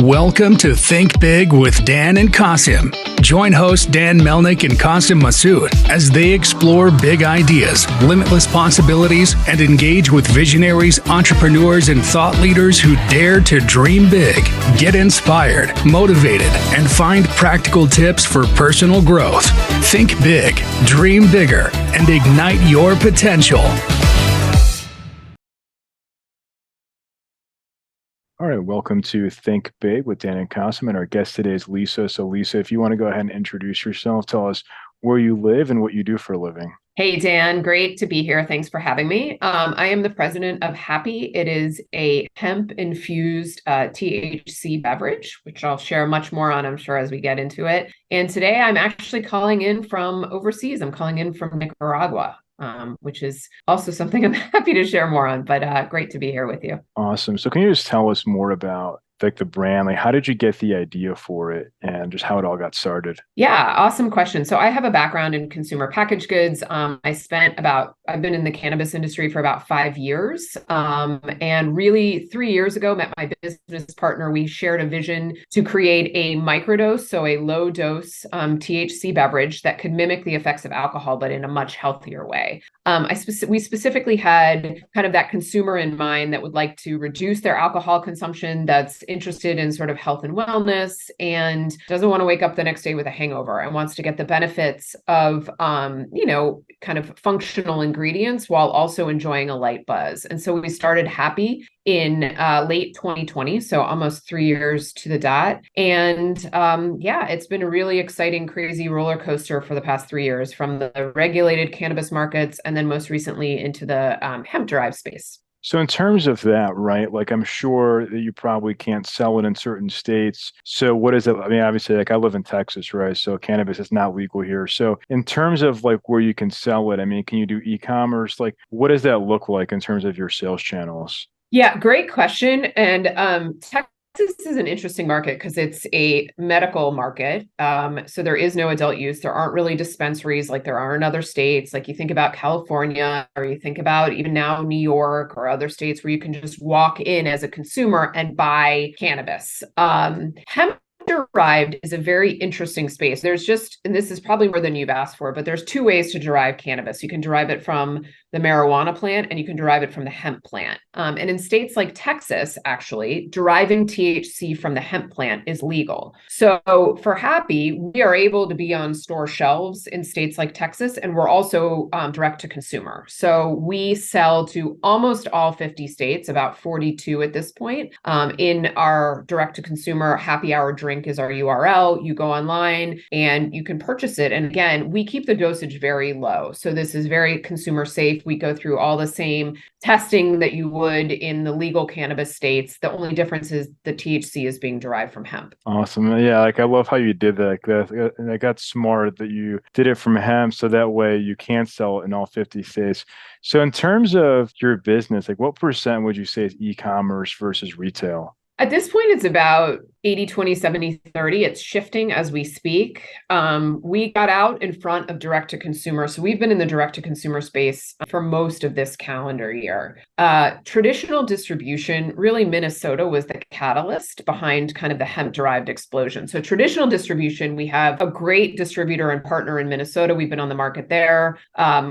Welcome to Think Big with Dan and Qasim. Join hosts Dan Melnick and Qasim Masood as they explore big ideas, limitless possibilities, and engage with visionaries, entrepreneurs, and thought leaders who dare to dream big, get inspired, motivated, and find practical tips for personal growth. Think big, dream bigger, and ignite your potential. All right, welcome to Think Big with Dan and Qasim, and our guest today is Lisa. So Lisa, if you want to go ahead and introduce yourself, tell us where you live and what you do for a living. Hey, Dan, great to be here. Thanks for having me. I am the president of Happi. It is a hemp-infused THC beverage, which I'll share much more on, I'm sure, as we get into it. And today I'm actually calling in from overseas. I'm calling in from Nicaragua. Which is also something I'm happy to share more on, but great to be here with you. Awesome. So can you just tell us more about the brand? Like, how did you get the idea for it and just how it all got started? Yeah, awesome question. So I have a background in consumer packaged goods. I've been in the cannabis industry for about 5 years. And really 3 years ago, met my business partner. We shared a vision to create a microdose, so a low dose THC beverage that could mimic the effects of alcohol, but in a much healthier way. We specifically had kind of that consumer in mind that would like to reduce their alcohol consumption, that's interested in sort of health and wellness, and doesn't want to wake up the next day with a hangover and wants to get the benefits of, kind of functional ingredients while also enjoying a light buzz. And so we started Happi in late 2020, so almost 3 years to the dot. And it's been a really exciting, crazy roller coaster for the past 3 years, from the regulated cannabis markets and then most recently into the hemp-derived space. So in terms of that, right, like I'm sure that you probably can't sell it in certain states. So what is it? I mean, obviously, like I live in Texas, right? So cannabis is not legal here. So in terms of like where you can sell it, I mean, can you do e-commerce? Like, what does that look like in terms of your sales channels? Yeah, great question. And Texas is an interesting market because it's a medical market. So there is no adult use. There aren't really dispensaries like there are in other states. Like you think about California, or you think about even now New York or other states where you can just walk in as a consumer and buy cannabis. Hemp-derived is a very interesting space. And this is probably more than you've asked for, but there's two ways to derive cannabis. You can derive it from the marijuana plant and you can derive it from the hemp plant. And in states like Texas, actually, deriving THC from the hemp plant is legal. So for Happi, we are able to be on store shelves in states like Texas, and we're also direct to consumer. So we sell to almost all 50 states, about 42 at this point. In our direct to consumer, Happy Hour Drink is our URL. You go online and you can purchase it. And again, we keep the dosage very low. So this is very consumer safe. We go through all the same testing that you would in the legal cannabis states. The only difference is the THC is being derived from hemp. Awesome. Yeah, like I love how you did that. I got smart that you did it from hemp so that way you can sell it in all 50 states. So in terms of your business, like what percent would you say is e-commerce versus retail? At this point, it's about 80, 20, 70, 30. It's shifting as we speak. We got out in front of direct to consumer. So we've been in the direct to consumer space for most of this calendar year. Traditional distribution, really Minnesota was the catalyst behind kind of the hemp derived explosion. So traditional distribution, we have a great distributor and partner in Minnesota. We've been on the market there.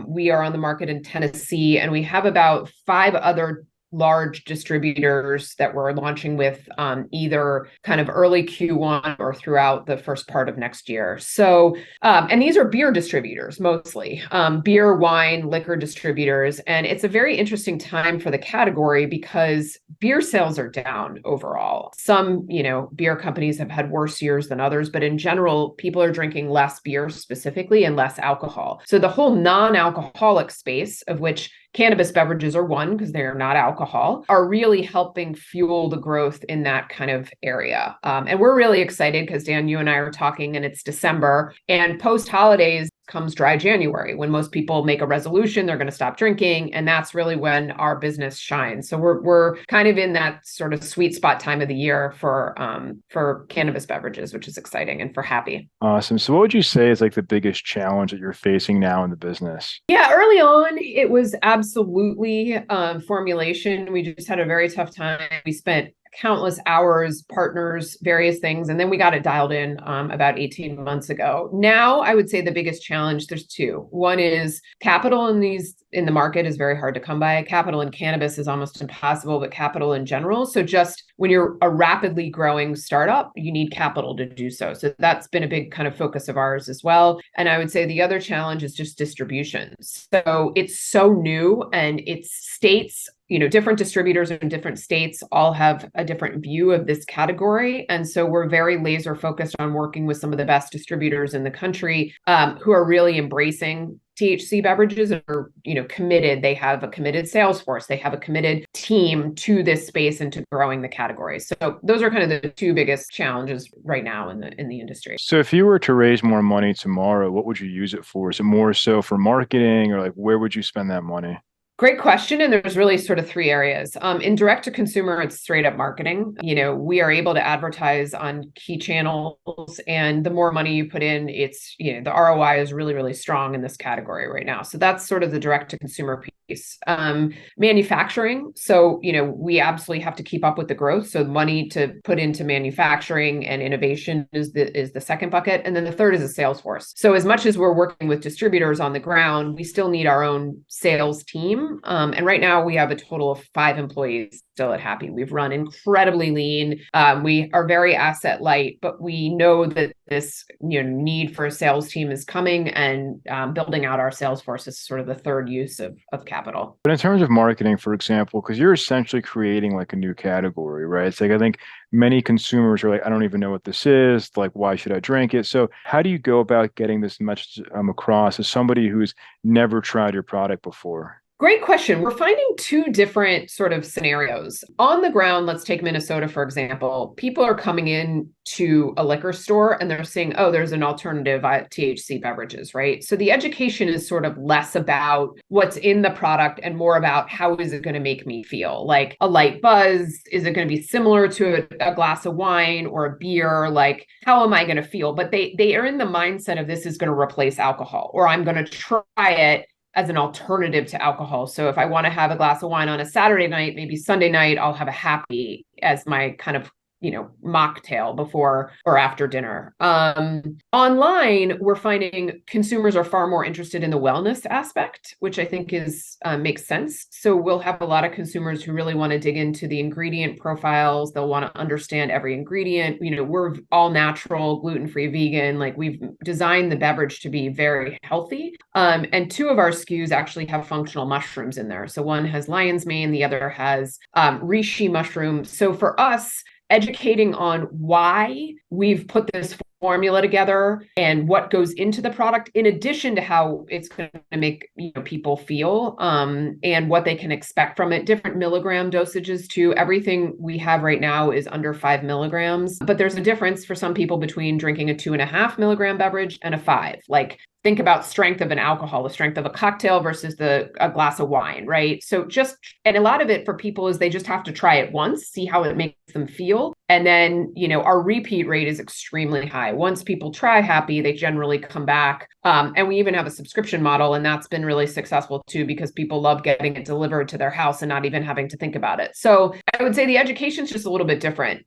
We are on the market in Tennessee, and we have about 5 other large distributors that we're launching with either kind of early Q1 or throughout the first part of next year. So, and these are beer distributors, mostly beer, wine, liquor distributors. And it's a very interesting time for the category because beer sales are down overall. Some, beer companies have had worse years than others, but in general, people are drinking less beer specifically and less alcohol. So the whole non-alcoholic space, of which cannabis beverages are one because they are not alcohol, are really helping fuel the growth in that kind of area. And we're really excited because Dan, you and I are talking and it's December, and post holidays comes dry January, when most people make a resolution, they're going to stop drinking. And that's really when our business shines. So we're kind of in that sort of sweet spot time of the year for cannabis beverages, which is exciting, and for Happi. Awesome. So what would you say is like the biggest challenge that you're facing now in the business? Yeah, early on, it was absolutely formulation. We just had a very tough time. We spent countless hours, partners, various things. And then we got it dialed in about 18 months ago. Now, I would say the biggest challenge, there's two. One is capital in the market is very hard to come by. Capital in cannabis is almost impossible, but capital in general. So just when you're a rapidly growing startup, you need capital to do so. So that's been a big kind of focus of ours as well. And I would say the other challenge is just distribution. So it's so new, and it's states, different distributors in different states all have a different view of this category. And so we're very laser focused on working with some of the best distributors in the country who are really embracing THC beverages and are, committed. They have a committed sales force. They have a committed team to this space and to growing the category. So those are kind of the two biggest challenges right now in the industry. So if you were to raise more money tomorrow, what would you use it for? Is it more so for marketing, or like where would you spend that money? Great question. And there's really sort of three areas. In direct to consumer, it's straight up marketing. We are able to advertise on key channels, and the more money you put in, it's, the ROI is really, really strong in this category right now. So that's sort of the direct to consumer piece. Manufacturing. So, we absolutely have to keep up with the growth. So money to put into manufacturing and innovation is the second bucket. And then the third is a sales force. So as much as we're working with distributors on the ground, we still need our own sales team. And right now we have a total of 5 employees still at Happi. We've run incredibly lean. We are very asset light, but we know that this need for a sales team is coming, and building out our sales force is sort of the third use of capital. But in terms of marketing, for example, because you're essentially creating like a new category, right? It's like, I think many consumers are like, I don't even know what this is. Like, why should I drink it? So how do you go about getting this message across as somebody who's never tried your product before? Great question. We're finding two different sort of scenarios. On the ground, let's take Minnesota, for example. People are coming in to a liquor store and they're saying, oh, there's an alternative THC beverages, right? So the education is sort of less about what's in the product and more about how is it going to make me feel? Like a light buzz? Is it going to be similar to a glass of wine or a beer? Like, how am I going to feel? But they are in the mindset of this is going to replace alcohol, or I'm going to try it as an alternative to alcohol. So if I want to have a glass of wine on a Saturday night, maybe Sunday night, I'll have a Happi as my kind of mocktail before or after dinner. Online, we're finding consumers are far more interested in the wellness aspect, which I think makes sense. So we'll have a lot of consumers who really want to dig into the ingredient profiles. They'll want to understand every ingredient. We're all natural, gluten-free, vegan. Like, we've designed the beverage to be very healthy. And 2 of our SKUs actually have functional mushrooms in there. So one has lion's mane, the other has reishi mushroom. So for us, educating on why we've put this formula together and what goes into the product, in addition to how it's going to make people feel, and what they can expect from it. Different milligram dosages too. Everything we have right now is under 5 milligrams, but there's a difference for some people between drinking a 2.5 milligram beverage and a 5. Like, think about strength of an alcohol, the strength of a cocktail versus a glass of wine, right? So and a lot of it for people is they just have to try it once, see how it makes them feel. And then, our repeat rate is extremely high. Once people try Happi, they generally come back. And we even have a subscription model, and that's been really successful too, because people love getting it delivered to their house and not even having to think about it. So I would say the education is just a little bit different.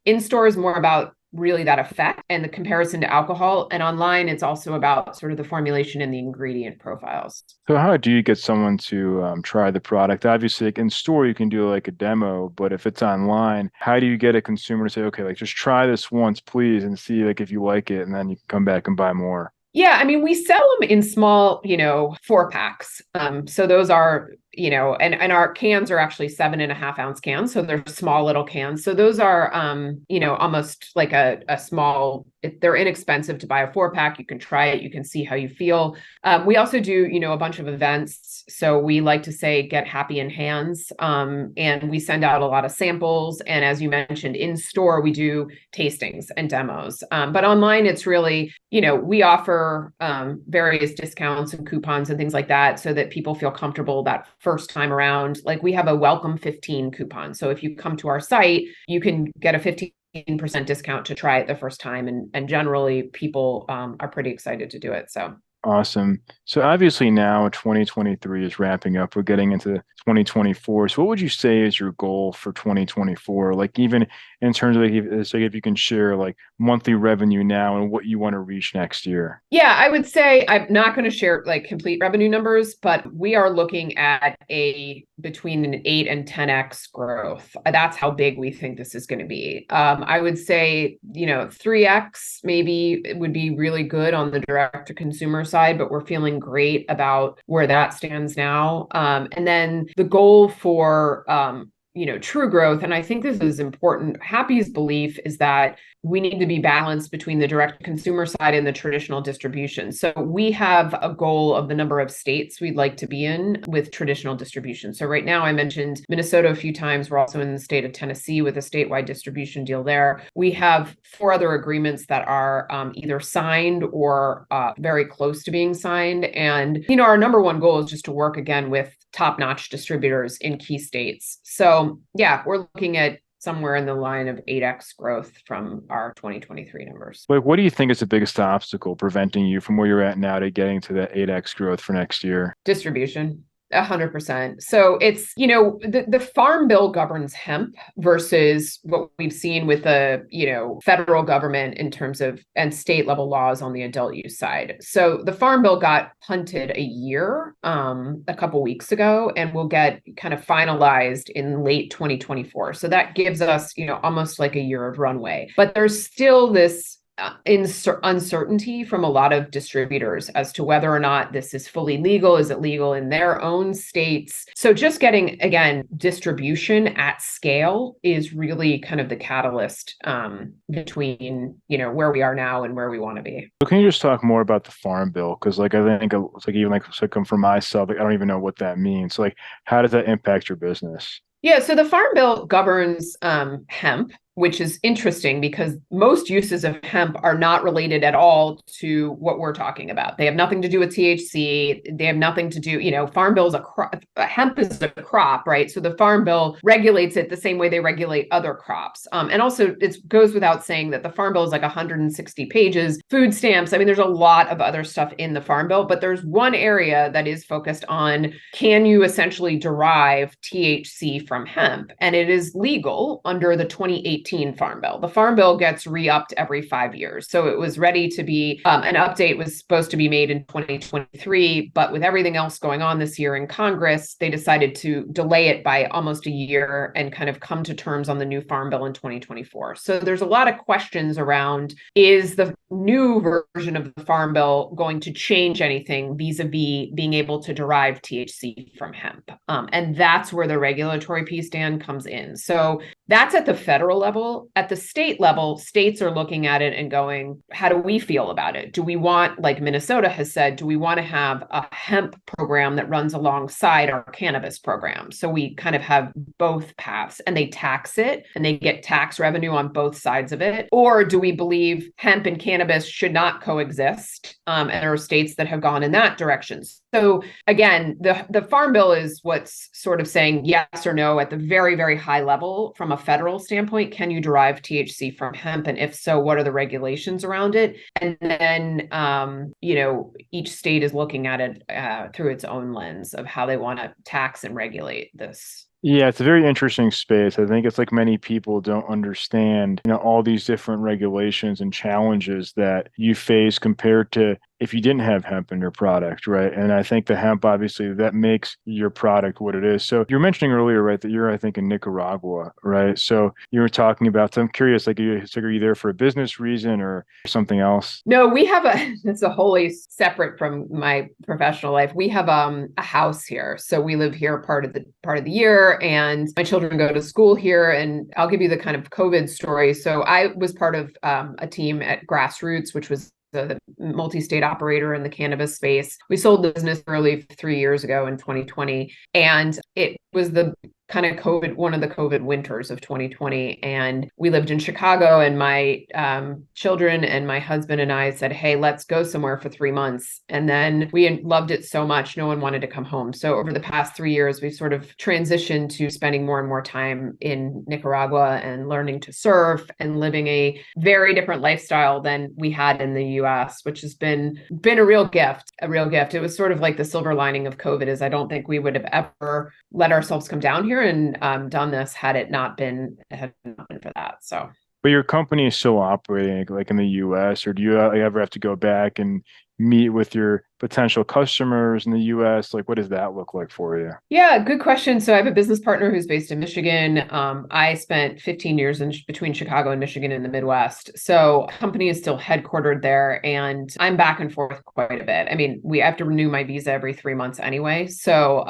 In store is more about really that effect and the comparison to alcohol. And online, it's also about sort of the formulation and the ingredient profiles. So how do you get someone to try the product? Obviously, like in store, you can do like a demo, but if it's online, how do you get a consumer to say, okay, like just try this once, please, and see like if you like it, and then you can come back and buy more? Yeah, I mean, we sell them in small, 4-packs. So those are, and our cans are actually 7.5 ounce cans. So they're small little cans. So those are, almost like a small, they're inexpensive to buy a 4-pack. You can try it. You can see how you feel. We also do, a bunch of events. So we like to say, get Happi in hands. And we send out a lot of samples. And as you mentioned, in store, we do tastings and demos. But online, it's really, we offer various discounts and coupons and things like that so that people feel comfortable that first time around. Like, we have a welcome 15 coupon. So if you come to our site, you can get a 15% discount to try it the first time. And generally people are pretty excited to do it. So Awesome. So obviously now 2023 is wrapping up. We're getting into 2024. So what would you say is your goal for 2024? Like even in terms of like if you can share like monthly revenue now and what you want to reach next year. Yeah, I would say I'm not going to share like complete revenue numbers, but we are looking at a between an 8 and 10x growth. That's how big we think this is going to be. I would say, 3x maybe it would be really good on the direct to consumer side, but we're feeling great about where that stands now. And then the goal for true growth. And I think this is important. Happi's belief is that we need to be balanced between the direct consumer side and the traditional distribution. So we have a goal of the number of states we'd like to be in with traditional distribution. So right now I mentioned Minnesota a few times. We're also in the state of Tennessee with a statewide distribution deal there. We have 4 other agreements that are either signed or very close to being signed. And, our number one goal is just to work again with top-notch distributors in key states. So yeah, we're looking at somewhere in the line of 8x growth from our 2023 numbers. Like, what do you think is the biggest obstacle preventing you from where you're at now to getting to that 8x growth for next year? Distribution. 100%. So it's, the Farm Bill governs hemp versus what we've seen with the, federal government in terms of and state level laws on the adult use side. So the Farm Bill got punted a year, a couple weeks ago, and will get kind of finalized in late 2024. So that gives us, almost like a year of runway. But there's still this uncertainty from a lot of distributors as to whether or not this is fully legal. Is it legal in their own states? So just getting, again, distribution at scale is really kind of the catalyst between, where we are now and where we want to be. So can you just talk more about the Farm Bill? Because like I think it's like even like so come for myself, like, I don't even know what that means. So like how does that impact your business? Yeah, so the Farm Bill governs hemp, which is interesting because most uses of hemp are not related at all to what we're talking about. They have nothing to do with THC. They have nothing to do, Farm Bill is a crop, hemp is a crop, right? So the Farm Bill regulates it the same way they regulate other crops. And also it goes without saying that the Farm Bill is like 160 pages, food stamps. I mean, there's a lot of other stuff in the Farm Bill, but there's one area that is focused on, can you essentially derive THC from hemp? And it is legal under the 2018 Farm Bill. The Farm Bill gets re-upped every 5 years. So it was ready to be, an update was supposed to be made in 2023, but with everything else going on this year in Congress, they decided to delay it by almost a year and kind of come to terms on the new Farm Bill in 2024. So there's a lot of questions around, is the new version of the Farm Bill going to change anything vis-a-vis being able to derive THC from hemp? And that's where the regulatory piece, Dan, comes in. So that's at the federal level. At the state level, states are looking at it and going, how do we feel about it? Do we want, like Minnesota has said, do we want to have a hemp program that runs alongside our cannabis program? So we kind of have both paths, and they tax it and they get tax revenue on both sides of it. Or do we believe hemp and cannabis should not coexist? And there are states that have gone in that direction. So again, the Farm Bill is what's sort of saying yes or no at the very, very high level from a federal standpoint. Can you derive THC from hemp? And if so, what are the regulations around it? And then, each state is looking at it through its own lens of how they want to tax and regulate this. Yeah, it's a very interesting space. I think it's like many people don't understand, all these different regulations and challenges that you face compared to if you didn't have hemp in your product, right? And I think the hemp, obviously, that makes your product what it is. So you were mentioning earlier, right, that you're, I think, in Nicaragua, right? So you were talking about, so I'm curious, like, are you there for a business reason or something else? No, it's a wholly separate from my professional life. We have a house here. So we live here part of the year, and my children go to school here. And I'll give you the kind of COVID story. So I was part of a team at Grassroots, which was the multi-state operator in the cannabis space. We sold the business early 3 years ago in 2020, and it was the kind of one of the COVID winters of 2020. And we lived in Chicago, and my children and my husband and I said, hey, let's go somewhere for 3 months. And then we loved it so much, no one wanted to come home. So over the past 3 years, we've sort of transitioned to spending more and more time in Nicaragua and learning to surf and living a very different lifestyle than we had in the US, which has been a real gift, a real gift. It was sort of like the silver lining of COVID is I don't think we would have ever let ourselves come down here and done this had it not been for that. So. But your company is still operating like in the US, or do you ever have to go back and meet with your potential customers in the US? Like, what does that look like for you? Yeah, good question. So I have a business partner who's based in Michigan. I spent 15 years between Chicago and Michigan in the Midwest. So company is still headquartered there, and I'm back and forth quite a bit. I mean, we have to renew my visa every 3 months anyway. So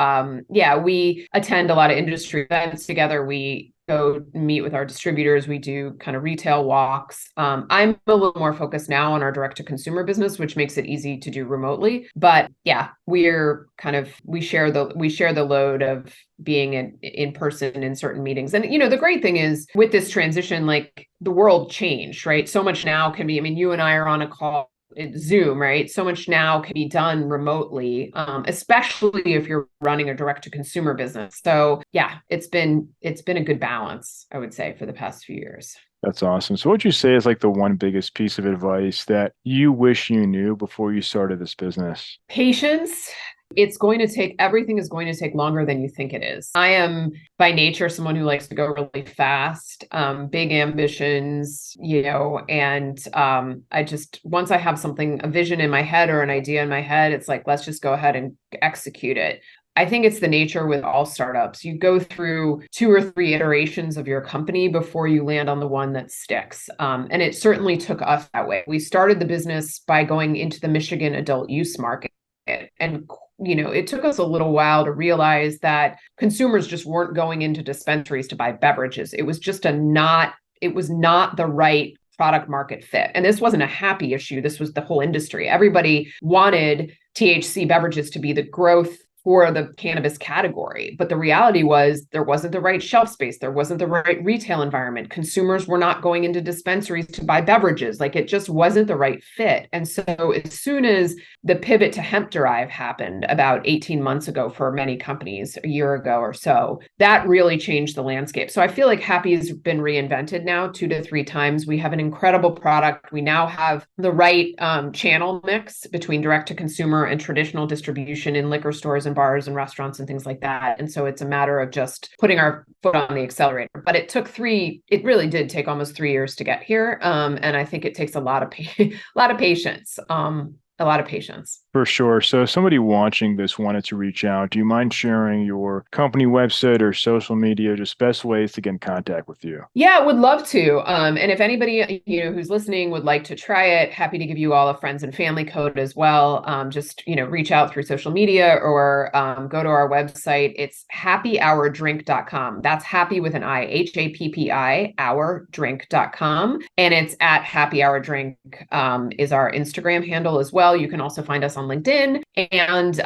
yeah, we attend a lot of industry events together. We go meet with our distributors. We do kind of retail walks. I'm a little more focused now on our direct to consumer business, which makes it easy to do remotely. But yeah, we share the load of being in person in certain meetings. And, the great thing is with this transition, like the world changed, right? So much now can be, I mean, you and I are on a call, Zoom, right? So much now can be done remotely, especially if you're running a direct to consumer business. So yeah, it's been a good balance, I would say, for the past few years. That's awesome. So what would you say is like the one biggest piece of advice that you wish you knew before you started this business? Patience. Everything is going to take longer than you think it is. I am by nature someone who likes to go really fast, big ambitions, and once I have a vision in my head or an idea in my head, it's like, let's just go ahead and execute it. I think it's the nature with all startups. You go through 2 or 3 iterations of your company before you land on the one that sticks. And it certainly took us that way. We started the business by going into the Michigan adult use market. And it took us a little while to realize that consumers just weren't going into dispensaries to buy beverages. It was just not the right product market fit. And this wasn't a Happi issue. This was the whole industry. Everybody wanted THC beverages to be the growth for the cannabis category. But the reality was there wasn't the right shelf space. There wasn't the right retail environment. Consumers were not going into dispensaries to buy beverages. Like it just wasn't the right fit. And so as soon as the pivot to hemp-derived happened about 18 months ago for many companies, a year ago or so, that really changed the landscape. So I feel like Happi has been reinvented now 2 to 3 times. We have an incredible product. We now have the right channel mix between direct to consumer and traditional distribution in liquor stores and bars and restaurants and things like that. And so it's a matter of just putting our foot on the accelerator. But it really did take almost 3 years to get here. And I think it takes a lot of patience. A lot of patience. For sure. So if somebody watching this wanted to reach out, do you mind sharing your company website or social media, just best ways to get in contact with you? Yeah, would love to. And if anybody, who's listening would like to try it, happy to give you all a friends and family code as well. Just, reach out through social media or go to our website. It's happyhourdrink.com. That's happy with an I, HAPPI, hourdrink.com. And it's at Happy Hour Drink is our Instagram handle as well. You can also find us on LinkedIn. And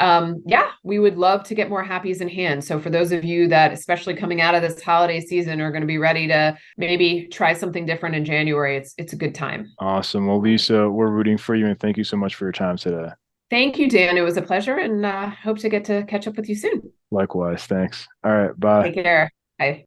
we would love to get more Happies in hand. So for those of you that, especially coming out of this holiday season, are going to be ready to maybe try something different in January, it's a good time. Awesome. Well, Lisa, we're rooting for you, and thank you so much for your time today. Thank you, Dan. It was a pleasure, and hope to get to catch up with you soon. Likewise. Thanks. All right. Bye. Take care. Bye.